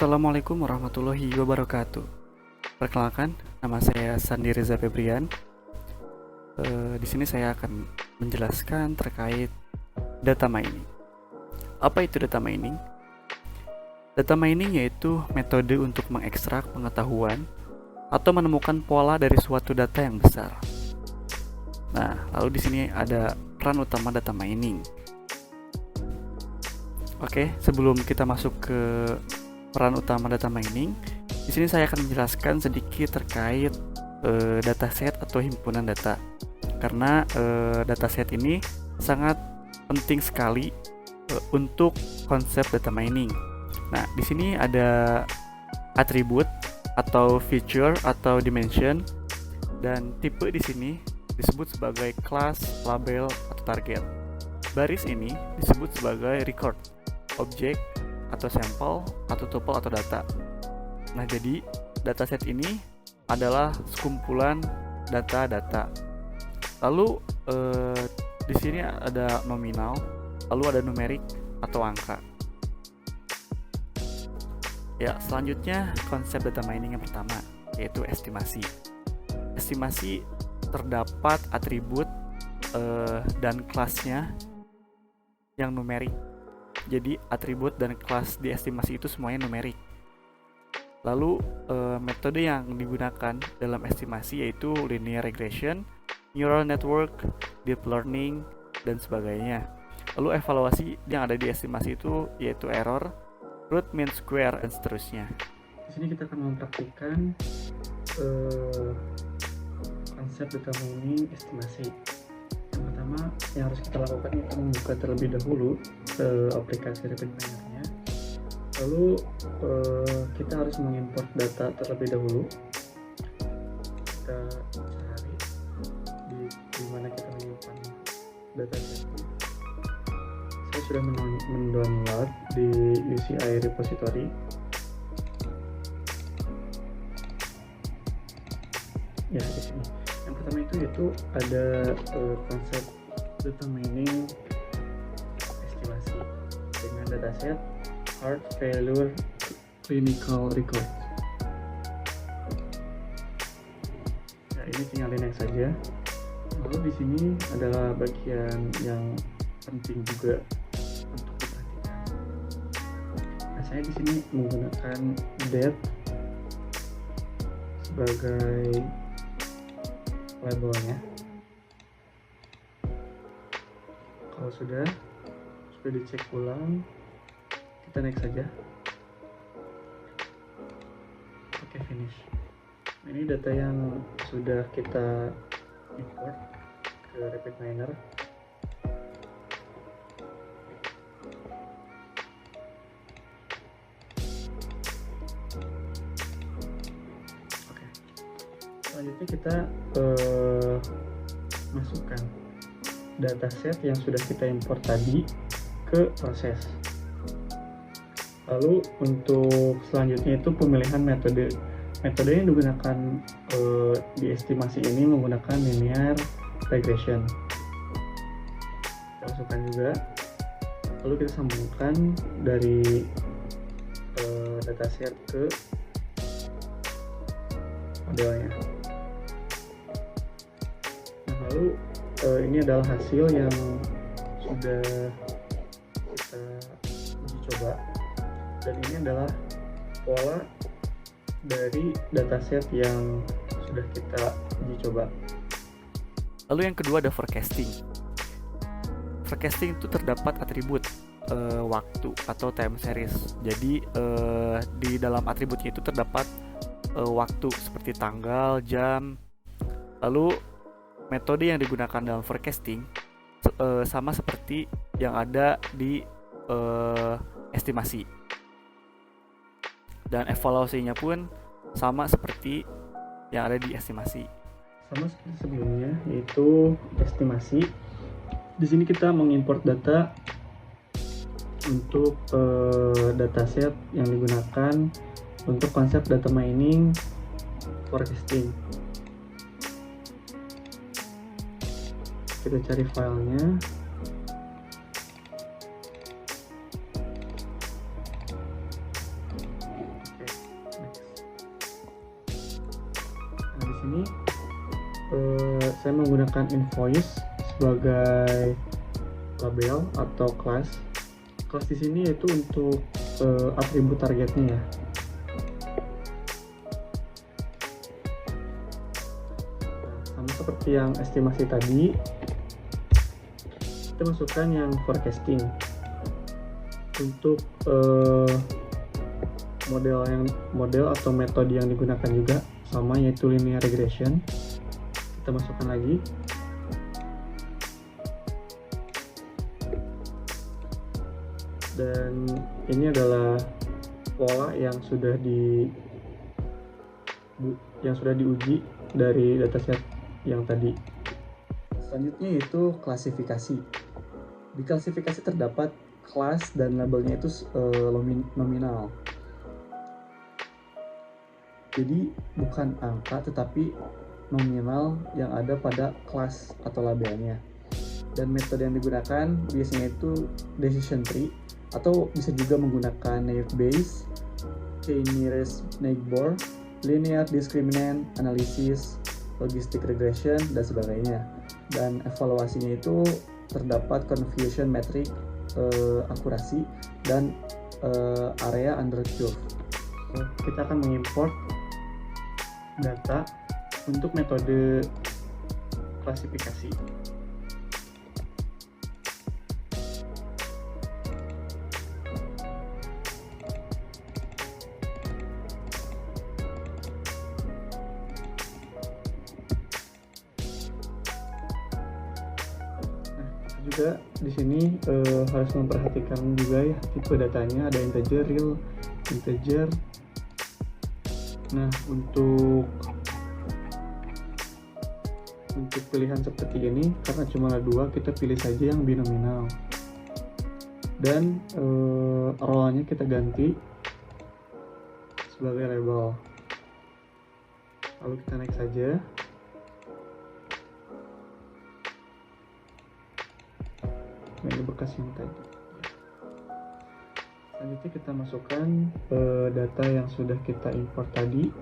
Assalamualaikum warahmatullahi wabarakatuh. Perkenalkan, nama saya Sandi Reza Febrian. Di sini saya akan menjelaskan terkait data mining. Apa itu data mining? Data mining yaitu metode untuk mengekstrak pengetahuan atau menemukan pola dari suatu data yang besar. Nah, lalu di sini ada peran utama data mining. Oke, sebelum kita masuk ke peran utama data mining, di sini saya akan menjelaskan sedikit terkait dataset atau himpunan data. Karena dataset ini sangat penting sekali untuk konsep data mining. Nah, di sini ada atribut atau feature atau dimension, dan tipe di sini disebut sebagai class, label, atau target. Baris ini disebut sebagai record, objek, atau sampel, atau tuple, atau data. Nah, jadi dataset ini adalah sekumpulan data-data. Lalu di sini ada nominal, lalu ada numerik atau angka. Ya, selanjutnya konsep data mining yang pertama yaitu estimasi. Estimasi terdapat atribut dan kelasnya yang numerik. Jadi atribut dan kelas di estimasi itu semuanya numerik. Lalu metode yang digunakan dalam estimasi yaitu linear regression, neural network, deep learning, dan sebagainya. Lalu evaluasi yang ada di estimasi itu yaitu error, root, mean square, dan seterusnya. Di sini kita akan mempraktikkan konsep data mining estimasi. Yang pertama yang harus kita lakukan itu membuka terlebih dahulu aplikasi RapidMiner-nya. Lalu kita harus mengimport data terlebih dahulu. Kita cari di mana kita menyimpan data setnya. Saya sudah mendownload di UCI repository. Ya, di sini. Yang pertama itu yaitu ada konsep data mining estimasi dengan dataset heart failure clinical record. Ya, ini tinggal next saja. Lalu di sini adalah bagian yang penting juga untuk diperhatikan. Nah, saya di sini menggunakan date sebagai labelnya. Kalau sudah dicek ulang, kita next saja. Oke, finish. Ini data yang sudah kita import ke RapidMiner. Oke. Selanjutnya kita masukkan dataset yang sudah kita import tadi ke proses. Lalu untuk selanjutnya itu pemilihan metode. Metode yang digunakan di estimasi ini menggunakan linear regression. Kita masukkan juga. Lalu kita sambungkan dari dataset ke modelnya. Nah, lalu ini adalah hasil yang sudah kita uji coba, dan ini adalah pola dari dataset yang sudah kita uji coba. Lalu yang kedua ada forecasting. Forecasting itu terdapat atribut waktu atau time series. Jadi di dalam atributnya itu terdapat waktu seperti tanggal, jam. Lalu metode yang digunakan dalam forecasting sama seperti yang ada di estimasi, dan evaluasinya pun sama seperti yang ada di estimasi. Sama seperti sebelumnya, yaitu estimasi. Di sini kita mengimport data untuk dataset yang digunakan untuk konsep data mining forecasting. Kita cari filenya. sini saya menggunakan invoice sebagai label atau kelas. Kelas di sini yaitu untuk atribut targetnya ya. Sama seperti yang estimasi tadi, kita masukkan yang forecasting. Untuk model atau metode yang digunakan juga sama, yaitu linear regression. Kita masukkan lagi. Dan ini adalah pola yang sudah diuji dari dataset yang tadi. Selanjutnya yaitu klasifikasi. Di klasifikasi terdapat kelas dan labelnya itu nominal. Jadi bukan angka tetapi nominal yang ada pada kelas atau labelnya. Dan metode yang digunakan biasanya itu decision tree, atau bisa juga menggunakan naive Bayes, k-nearest neighbor, linear discriminant analysis, logistic regression, dan sebagainya. Dan evaluasinya itu terdapat confusion metric, akurasi, dan area under curve. Kita akan mengimport data untuk metode klasifikasi. Juga di sini harus memperhatikan juga ya tipe datanya, ada integer, real, integer. Nah, untuk pilihan seperti ini karena cuma ada dua, kita pilih saja yang binominal. Dan role-nya kita ganti sebagai label. Lalu kita naik saja. Ini bekas yang tadi. Selanjutnya kita masukkan data yang sudah kita import tadi,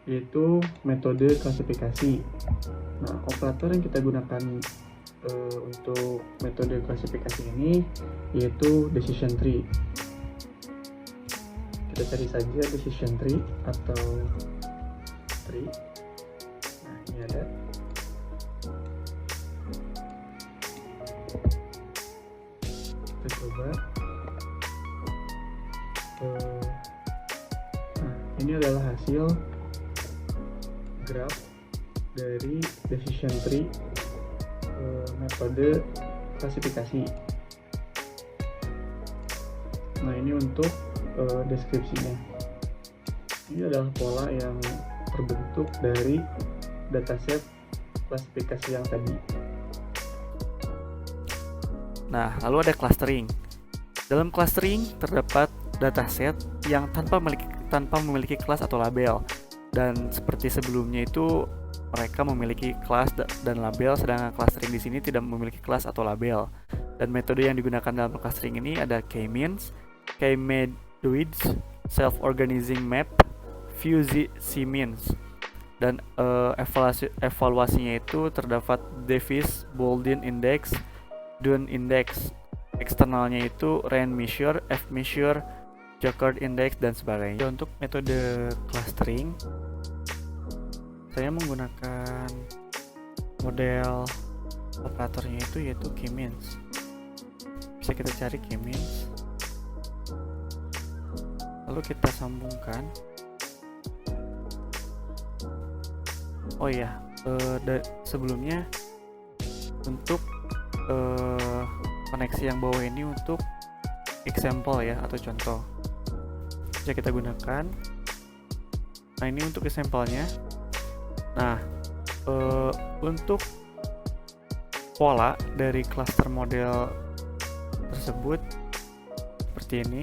yaitu metode klasifikasi. Nah, operator yang kita gunakan untuk metode klasifikasi ini yaitu decision tree. Kita cari saja decision tree atau tree. Nah, ini ada. Kita coba. Nah, ini adalah hasil graph dari decision tree metode klasifikasi. Nah, ini untuk deskripsinya. Ini adalah pola yang terbentuk dari dataset klasifikasi yang tadi. Nah, lalu ada clustering. Dalam clustering terdapat dataset yang tanpa memiliki kelas atau label. Dan seperti sebelumnya itu mereka memiliki kelas dan label, sedangkan clustering di sini tidak memiliki kelas atau label. Dan metode yang digunakan dalam clustering ini ada k-means, k-medoids, self-organizing map, fuzzy c-means. Dan evaluasinya itu terdapat Davis, Baldwin index, Dunn index. Eksternalnya itu Rand measure, F measure, Jaccard index, dan sebagainya. Untuk metode clustering, saya menggunakan model operatornya itu yaitu k-means. Bisa kita cari k-means, lalu kita sambungkan. Oh iya, sebelumnya untuk koneksi yang bawah ini untuk example ya, atau contoh bisa kita gunakan. Nah, ini untuk example-nya. Nah, untuk pola dari cluster model tersebut seperti ini,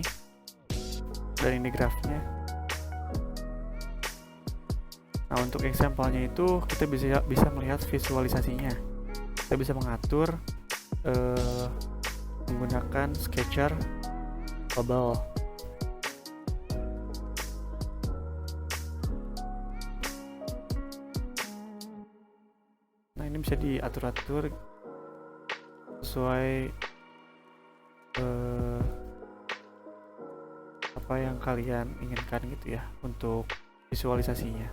dan ini grafnya. Nah, untuk example-nya itu kita bisa melihat visualisasinya. Kita bisa mengatur menggunakan sketcher bubble. ini bisa diatur-atur sesuai apa yang kalian inginkan gitu ya untuk visualisasinya.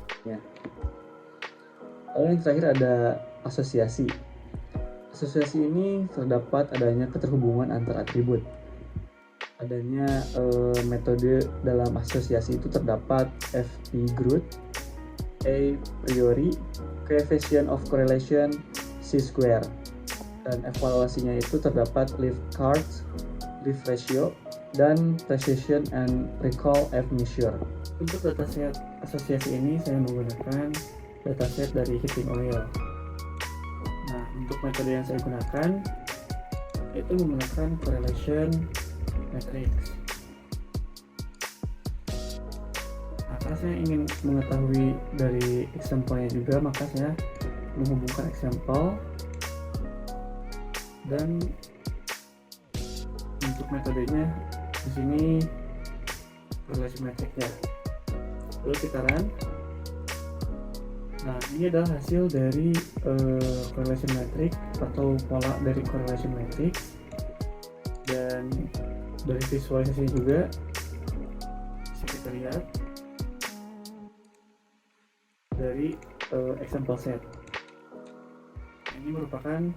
Lalu yang terakhir ada asosiasi. Asosiasi ini terdapat adanya keterhubungan antar atribut. Adanya metode dalam asosiasi itu terdapat FP Group, A priori, coefficient of correlation, C square. Dan evaluasinya itu terdapat lift cards, lift ratio, dan precision and recall F measure. Untuk dataset asosiasi ini saya menggunakan dataset dari heating oil. Nah, untuk metode yang saya gunakan itu menggunakan correlation matrix. Nah, karena saya ingin mengetahui dari example-nya juga, maka saya menghubungkan example dan untuk metodenya di sini correlation matrix-nya. Lalu kita run. Nah, ini adalah hasil dari correlation matrix atau pola dari correlation matrix, dan dari visualisasi juga bisa kita lihat dari example set. Ini merupakan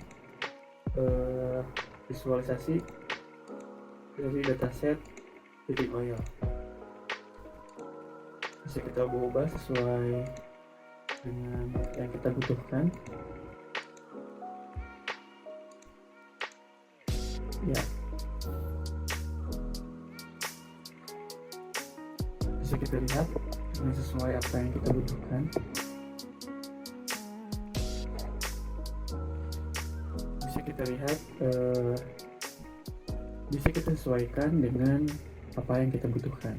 visualisasi dari dataset heating oil. Bisa kita ubah sesuai dengan yang kita butuhkan. Ya, bisa kita lihat ini sesuai apa yang kita butuhkan. Bisa kita lihat bisa kita sesuaikan dengan apa yang kita butuhkan.